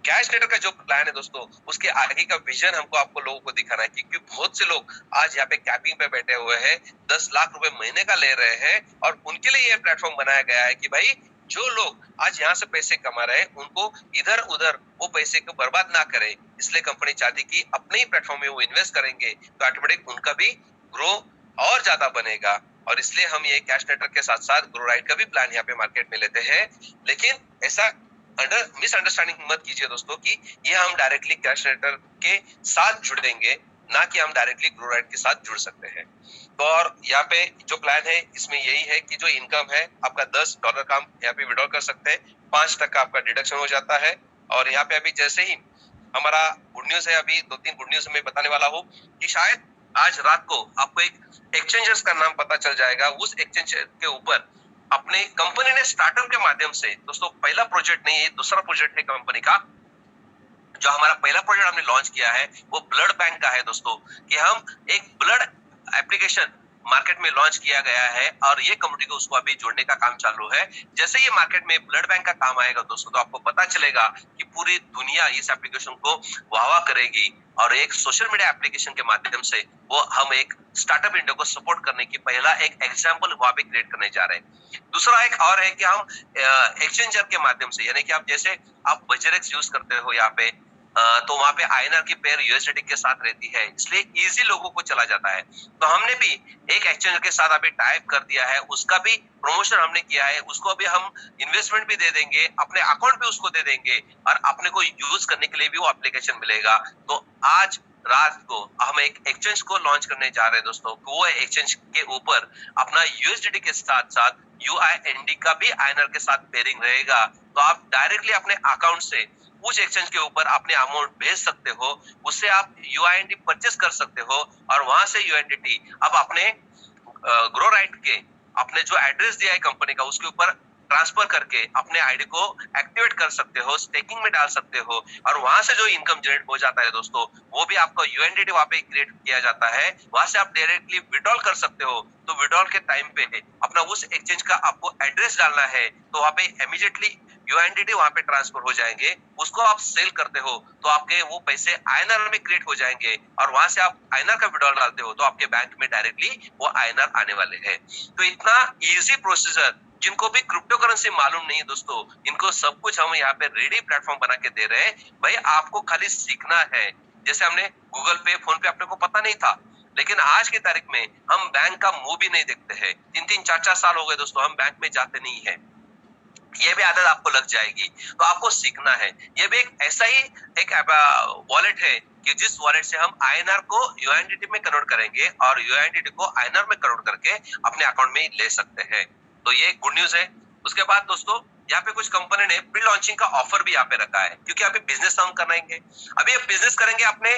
कैशनेट का जो प्लान है दोस्तों, उसके आगे का विजन हमको आपको लोगों को दिखाना है, क्योंकि बहुत से लोग आज यहाँ पे कैपिंग पे बैठे हुए हैं, 10 लाख रुपए महीने का ले रहे हैं, और उनके लिए ये प्लेटफॉर्म बनाया गया है कि भाई जो लोग आज यहाँ से पैसे कमा रहे हैं, उनको इधर उधर वो पैसे को बर्बाद ना करें। इसलिए कंपनी चाहती कि अपने ही प्लेटफॉर्म में वो इन्वेस्ट करेंगे, तो ऑटोमेटिक उनका भी ग्रो और ज्यादा बनेगा, और इसलिए हम ये कैश नेटर के साथ साथ ग्रो राइट का भी प्लान यहाँ पे मार्केट में लेते हैं। लेकिन ऐसा मिसअंडरस्टैंडिंग मत कीजिए दोस्तों कि ये हम डायरेक्टली कैश नेटर के साथ जुड़ेंगे, ना कि हम डायरेक्टली ग्रो राइट के साथ जुड़ सकते हैं। तो और यहाँ पे जो प्लान है इसमें यही है कि जो इनकम है आपका $10 का हम यहाँ पे विड्रॉ कर सकते हैं, 5% आपका डिडक्शन हो जाता है। और यहाँ पे अभी जैसे ही हमारा गुड न्यूज है, अभी 2-3 गुड न्यूज मैं बताने वाला हूँ कि शायद आज रात को आपको एक एक्सचेंजर्स का नाम पता चल जाएगा। उस एक्सचेंज के ऊपर अपने कंपनी ने स्टार्टअप के माध्यम से, दोस्तों पहला प्रोजेक्ट नहीं, ये दूसरा प्रोजेक्ट है कंपनी का। जो हमारा पहला प्रोजेक्ट हमने लॉन्च किया है वो ब्लड बैंक का है दोस्तों, कि हम एक ब्लड एप्लीकेशन मार्केट में लॉन्च किया गया है और ये कम्युनिटी को उसको अभी जोड़ने का काम चालू है। जैसे ये मार्केट में ब्लड बैंक का काम आएगा दोस्तों, तो आपको पता चलेगा कि पूरी दुनिया इस एप्लीकेशन को वाह करेगी और एक सोशल मीडिया एप्लीकेशन के माध्यम से वो हम एक स्टार्टअप इंडिया को सपोर्ट करने की पहला एक एग्जाम्पल वहां पे क्रिएट करने जा रहे हैं। दूसरा एक और है कि हम एक्सचेंजर के माध्यम से, यानी कि आप जैसे आप बजरेक्स यूज करते हो यहाँ पे, तो वहां पे आईएनआर की पेयर यूएसडी के साथ रहती है, इसलिए इजी लोगों को चला जाता है। तो हमने भी एक एक्सचेंजर के साथ अभी टाइप कर दिया है, उसका भी प्रमोशन हमने किया है, उसको अभी हम इन्वेस्टमेंट भी दे देंगे, अपने अकाउंट भी उसको दे देंगे और अपने को यूज करने के लिए भी वो एप्लीकेशन मिलेगा। तो आज रात को हम एक एक्सचेंज को लॉन्च करने जा रहे हैं दोस्तों। वो एक्सचेंज के ऊपर अपना यूएसडी के साथ साथ यूआईएनडी का भी आईएनआर के साथ पेयरिंग रहेगा। तो आप डायरेक्टली अपने अकाउंट से उस एक्सचेंज के ऊपर अपने अमाउंट भेज सकते हो, उससे आप यूआईएनडी परचेस कर सकते हो और वहां से यूएनडीटी अब अपने ग्रो राइट के अपने जो एड्रेस दिया है कंपनी का उसके ऊपर ट्रांसफर करके अपने आईडी को एक्टिवेट कर सकते हो, स्टेकिंग में डाल सकते हो और वहां से जो इनकम जनरेट हो जाता है दोस्तों, वो भी आपका यूएनडीटी वहां पे क्रिएट किया जाता है। वहां से आप डायरेक्टली विड्रॉल कर सकते हो। तो विड्रॉल के टाइम पे अपना उस एक्सचेंज का आपको एड्रेस डालना है, तो वहां पे इमीडिएटली यूएनडीटी वहां पे ट्रांसफर हो जाएंगे। उसको आप सेल करते हो तो आपके वो पैसे आईएनआर में क्रिएट हो जाएंगे और वहां से आप आईएनआर का विड्रॉल डालते हो तो आपके बैंक में डायरेक्टली वो आईएनआर आने वाले हैं। तो इतना इजी प्रोसीजर, जिनको भी क्रिप्टो करेंसी मालूम नहीं है दोस्तों, इनको सब कुछ हम यहाँ पे रेडी प्लेटफॉर्म बना के दे रहे हैं। भाई आपको खाली सीखना है। जैसे हमने गूगल पे, फोन पे अपने को पता नहीं था, लेकिन आज की तारीख में हम बैंक का मुंह भी नहीं देखते हैं। 3-3, 4-4 साल हो गए दोस्तों, हम बैंक में जाते नहीं है। ये भी आदत आपको लग जाएगी। तो आपको सीखना है। ये भी एक ऐसा ही एक वॉलेट है कि जिस वॉलेट से हम आईएनआर को यूएनडीटी में कन्वर्ट करेंगे और यूएनडीटी को आईएनआर में कन्वर्ट करके अपने अकाउंट में ले सकते हैं। तो ये गुड न्यूज है। उसके बाद दोस्तों यहाँ पे कुछ कंपनी ने प्री लॉन्चिंग का ऑफर भी यहाँ पे रखा है, क्योंकि अभी बिजनेस हम कराएंगे। अभी बिजनेस करेंगे अपने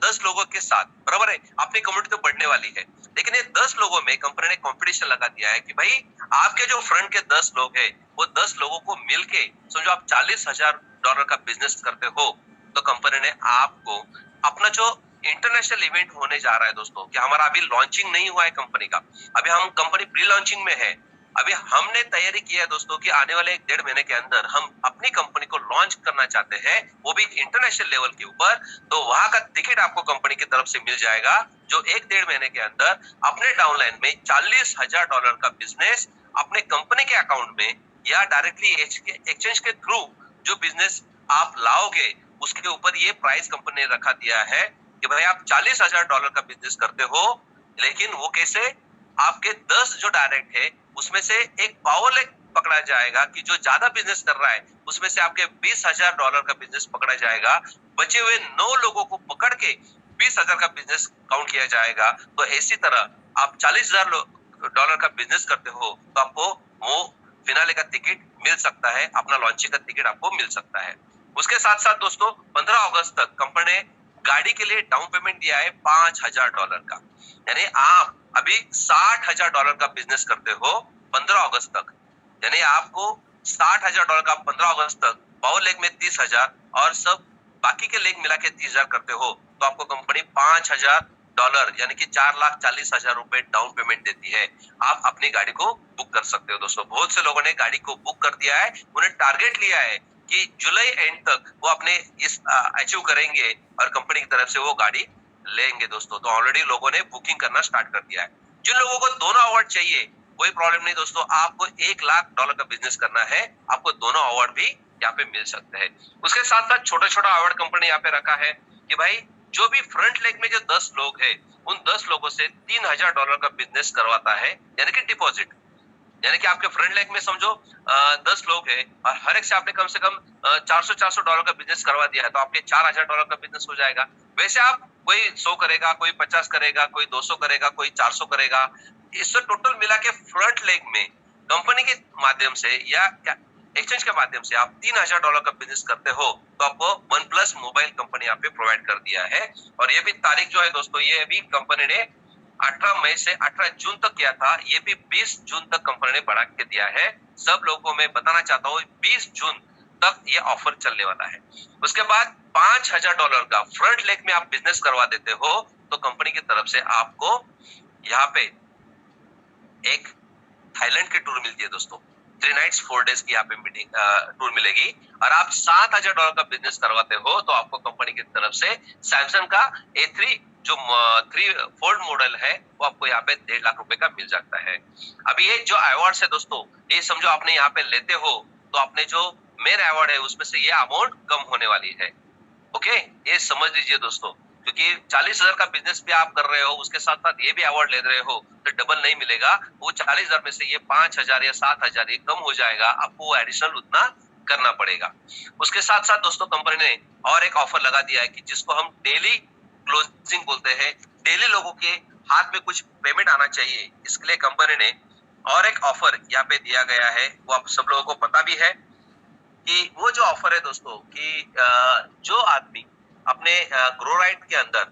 10 लोगों के साथ, बराबर है। अपनी कम्युनिटी तो बढ़ने वाली है, लेकिन ये 10 लोगों में कंपनी ने कंपटीशन लगा दिया है कि भाई आपके जो फ्रंट के 10 लोग हैं वो 10 लोगों को मिलके, समझो आप $40,000 का बिजनेस करते हो, तो कंपनी ने आपको अपना जो इंटरनेशनल इवेंट होने जा रहा है दोस्तों, कि हमारा अभी लॉन्चिंग नहीं हुआ है कंपनी का, अभी हम कंपनी प्री लॉन्चिंग में है। अभी हमने तैयारी किया है दोस्तों कि आने वाले 1-1.5 महीने के अंदर हम अपनी कंपनी को लॉन्च करना चाहते हैं, वो भी इंटरनेशनल लेवल के ऊपर। तो वहां का टिकट आपको कंपनी की तरफ से मिल जाएगा, जो 1-1.5 महीने के अंदर अपने डाउनलाइन में $40,000 का बिजनेस अपने कंपनी के अकाउंट में या डायरेक्टली एक्सचेंज के थ्रू जो बिजनेस आप लाओगे, उसके ऊपर ये प्राइस कंपनी ने रखा दिया है कि भाई आप $40,000 का बिजनेस करते हो, लेकिन वो कैसे, आपके 10 जो डायरेक्ट है उसमें से एक पावर लेग पकड़ा जाएगा कि जो ज्यादा बिजनेस कर रहा है उसमें से आपके $20,000 का बिजनेस पकड़ा जाएगा। बचे हुए 9 लोगों को पकड़ के 20,000 का बिजनेस काउंट किया जाएगा। तो इसी तरह आप $40,000 का बिजनेस करते हो तो आपको वो फिनाले का टिकट मिल सकता है, अपना लॉन्चिंग का टिकट आपको मिल सकता है। उसके साथ साथ दोस्तों 15 अगस्त तक कंपनी ने गाड़ी के लिए डाउन पेमेंट दिया है $5,000 का। यानी आप अभी $60,000 का बिजनेस करते हो 15 अगस्त तक, यानी आपको $60,000 का 15 अगस्त तक, पावर लेग में 30,000 और सब बाकी के लेग मिला के 30,000 करते हो, तो आपको कंपनी $5,000 यानी कि $4,40,000 डाउन पेमेंट देती है। आप अपनी गाड़ी को बुक कर सकते हो दोस्तों। बहुत से लोगों ने गाड़ी को बुक कर दिया है, उन्हें टारगेट लिया है कि जुलाई एंड तक वो अपने इस अचीव करेंगे और कंपनी की तरफ से वो गाड़ी लेंगे दोस्तों। तो ऑलरेडी लोगों ने बुकिंग करना स्टार्ट कर दिया है। जिन लोगों को दोनों अवार्ड चाहिए कोई प्रॉब्लम नहीं दोस्तों, आपको $1,00,000 का बिजनेस करना है, आपको दोनों अवार्ड भी यहाँ पे मिल सकते हैं। उसके साथ साथ छोटा छोटा अवार्ड कंपनी यहाँ पे रखा है कि भाई जो भी फ्रंट लेग में जो 10 लोग हैं, उन 10 लोगों से $3000 का बिजनेस करवाता है, यानी कि डिपॉजिट। यानी कि आपके फ्रंट लेग में समझो 10 लोग हैं और हर एक से आपने कम से कम $400 का बिजनेस करवा दिया है, तो आपके $4000 का बिजनेस हो जाएगा। वैसे आप कोई 100 करेगा, कोई 50 करेगा, कोई 200 करेगा, कोई 400 करेगा। इससे टोटल मिला के फ्रंट लेग में कंपनी के माध्यम से या एक्सचेंज के माध्यम से आप $3000 का बिजनेस करते हो, तो आपको वन प्लस मोबाइल कंपनी यहाँ पे प्रोवाइड कर दिया है। और ये भी तारीख जो है दोस्तों, ये अभी कंपनी ने 18 मई से 18 जून तक किया था, ये भी 20 जून तक कंपनी ने बढ़ा के दिया है। सब लोगों को मैं बताना चाहता हूँ 20 जून तक ये ऑफर चलने वाला है। उसके बाद $5000 का फ्रंट लेग में आप बिजनेस करवा देते हो, तो कंपनी की तरफ से आपको यहाँ पे एक थाईलैंड की टूर मिलती है दोस्तों। 3 नाइट्स 4 डेज की यहाँ पे मीटिंग टूर मिलेगी। और आप $7000 का बिजनेस करवाते हो, तो आपको कंपनी की तरफ से सैमसंग का A3 जो 3 फोल्ड मॉडल है, वो आपको यहाँ पे 1.5 लाख रुपए का मिल जाता है। अभी ये जो अवार्ड है दोस्तों, ये समझो आपने यहाँ पे लेते हो, तो आपने जो मेन अवार्ड है उसमें से ये अमाउंट कम होने वाली है। ओके, ये समझ लीजिए दोस्तों, क्योंकि 40,000 का बिजनेस भी आप कर रहे हो, उसके साथ साथ ये भी अवार्ड ले रहे हो, तो डबल नहीं मिलेगा। वो 40,000 में से ये 5,000 या 7,000 ये कम हो जाएगा, आपको एडिशनल उतना करना पड़ेगा। उसके साथ साथ दोस्तों कंपनी ने और एक ऑफर लगा दिया है कि जिसको हम डेली क्लोजिंग बोलते हैं, डेली लोगों के हाथ में कुछ पेमेंट आना चाहिए, इसके लिए कंपनी ने और एक ऑफर यहाँ पे दिया गया है। वो आप सब लोगों को पता भी है कि वो जो ऑफर है दोस्तों कि जो आदमी अपने ग्रो राइट के अंदर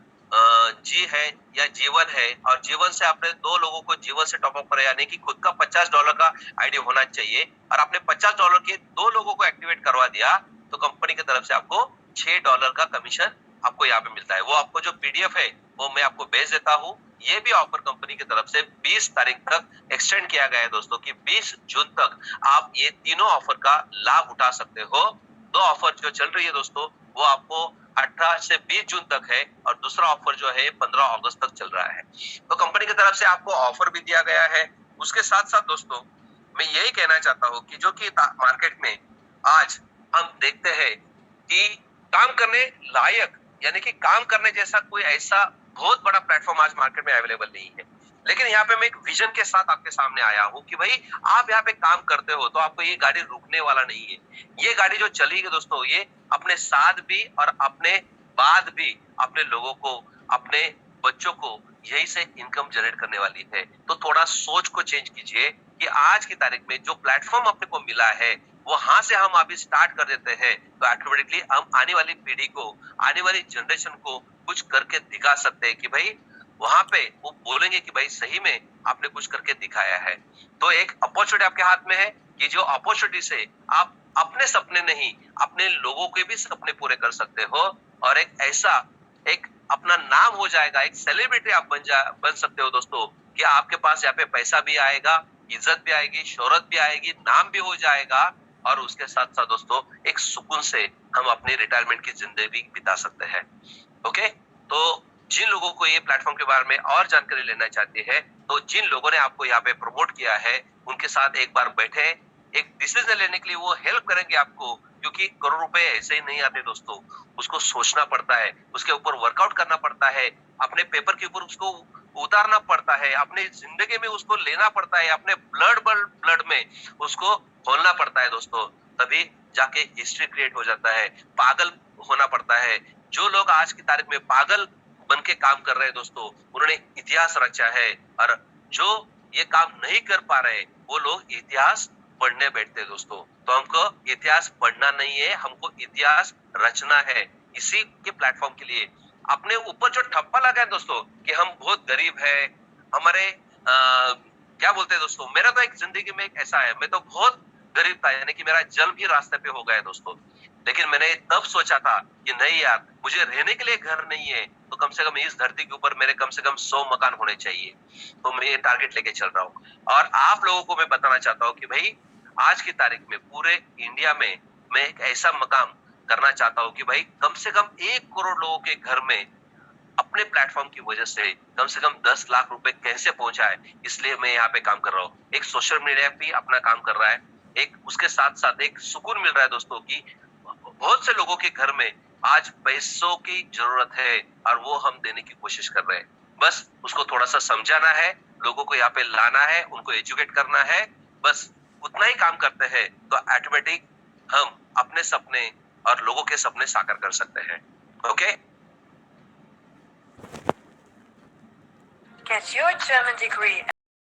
जी है या जीवन है, और जीवन से आपने 2 लोगों को जीवन से टॉपअप करा, यानी कि खुद का $50 का आईडी होना चाहिए, और आपने $50 के 2 लोगों को एक्टिवेट करवा दिया, तो कंपनी की तरफ से आपको $6 का कमीशन आपको यहाँ पे मिलता है। वो आपको जो पीडीएफ है वो मैं आपको भेज देता हूँ। ये भी ऑफर कंपनी की तरफ से 20 तारीख तक एक्सटेंड किया गया है दोस्तों, कि 20 जून तक आप ये तीनों ऑफर का लाभ उठा सकते हो। 2 ऑफर जो चल रही है दोस्तों, वो आपको 18 से 20 जून तक है, और दूसरा ऑफर जो है 15 अगस्त तक चल रहा है। तो कंपनी की तरफ से आपको ऑफर भी दिया गया है। उसके साथ साथ दोस्तों मैं यही कहना चाहता हूँ कि जो कि मार्केट में आज हम देखते हैं कि काम करने लायक, यानी कि काम करने जैसा कोई ऐसा बहुत बड़ा प्लेटफॉर्म आज मार्केट में अवेलेबल नहीं है। लेकिन यहाँ पे मैं एक विजन के साथ आपके सामने आया हूँ कि भाई आप यहाँ पे काम करते हो, तो आपको ये गाड़ी रुकने वाला नहीं है। ये गाड़ी जो चलेगी दोस्तों, ये अपने साथ भी और अपने बाद भी अपने लोगों को, अपने बच्चों को यही से इनकम जनरेट करने वाली है। तो थोड़ा सोच को चेंज कीजिए कि आज की तारीख में जो प्लेटफॉर्म अपने को मिला है, वहां से हम अभी स्टार्ट कर देते हैं, तो ऑटोमेटिकली हम आने वाली पीढ़ी को, आने वाली जनरेशन को कुछ करके दिखा सकते हैं कि भाई वहां पे वो बोलेंगे कि भाई सही में आपने कुछ करके दिखाया है। तो एक अपॉर्चुनिटी आपके हाथ में है कि जो अपॉर्चुनिटी से आप अपने सपने नहीं, अपने लोगों के भी सपने पूरे कर सकते हो, और एक ऐसा एक अपना नाम हो जाएगा, एक सेलिब्रिटी आप बन सकते हो दोस्तों, कि आपके पास यहाँ पे पैसा भी आएगा, इज्जत भी आएगी, शोहरत भी आएगी, नाम भी हो जाएगा, और उसके साथ साथ दोस्तों एक सुकून से हम अपनी रिटायरमेंट की जिंदगी बिता सकते हैं। ओके, तो जिन लोगों को ये प्लेटफॉर्म के बारे में और जानकारी लेना चाहते हैं, तो जिन लोगों ने आपको यहाँ पे प्रमोट किया है, उनके साथ एक बार बैठे, एक डिसीजन लेने के लिए वो हेल्प करेंगे आपको, क्योंकि करोड़ रुपए ऐसे ही नहीं आते दोस्तों। उसको सोचना पड़ता है, उसके ऊपर वर्कआउट करना पड़ता है, अपने पेपर के ऊपर उसको उतारना पड़ता है, अपने जिंदगी में उसको लेना पड़ता है, अपने ब्लड में उसको खोलना पड़ता है दोस्तों, तभी जाके हिस्ट्री क्रिएट हो जाता है। पागल होना पड़ता है। जो लोग आज की तारीख में पागल बन के काम कर रहे हैं दोस्तों, उन्होंने इतिहास रचा है, और जो ये काम नहीं कर पा रहे, वो लोग इतिहास पढ़ने बैठते हैं दोस्तों। तो हमको इतिहास पढ़ना नहीं है, हमको इतिहास रचना है। इसी के प्लेटफॉर्म के लिए अपने ऊपर जो ठप्पा लगा है दोस्तों कि हम बहुत गरीब है, हमारे क्या बोलते हैं दोस्तों, मेरा तो एक जिंदगी में एक ऐसा है, मैं तो बहुत गरीब था, यानी कि मेरा जन्म भी रास्ते पे हो गया दोस्तों। लेकिन मैंने तब सोचा था कि नहीं यार, मुझे रहने के लिए घर नहीं है, तो कम से कम इस धरती के ऊपर मेरे कम से कम 100 मकान होने चाहिए। तो मैं ये टारगेट लेके चल रहा हूँ, और आप लोगों को मैं बताना चाहता हूँ कि भाई आज की तारीख में पूरे इंडिया में मैं एक ऐसा मकाम करना चाहता हूँ कि भाई कम से कम 1 करोड़ लोगों के घर में अपने प्लेटफॉर्म की वजह से कम 10 लाख रुपए कैसे पहुंचाए, इसलिए मैं यहाँ पे काम कर रहा हूँ। एक सोशल मीडिया भी अपना काम कर रहा है, एक उसके साथ साथ एक सुकून मिल रहा है दोस्तों कि बहुत से लोगों के घर में आज पैसों की जरूरत है और वो हम देने की कोशिश कर रहे हैं। बस उसको थोड़ा सा समझाना है, लोगों को यहाँ पे लाना है, उनको एजुकेट करना है, बस उतना ही काम करते हैं तो ऑटोमेटिक हम अपने सपने और लोगों के सपने साकार कर सकते हैं। Okay? Get your German degree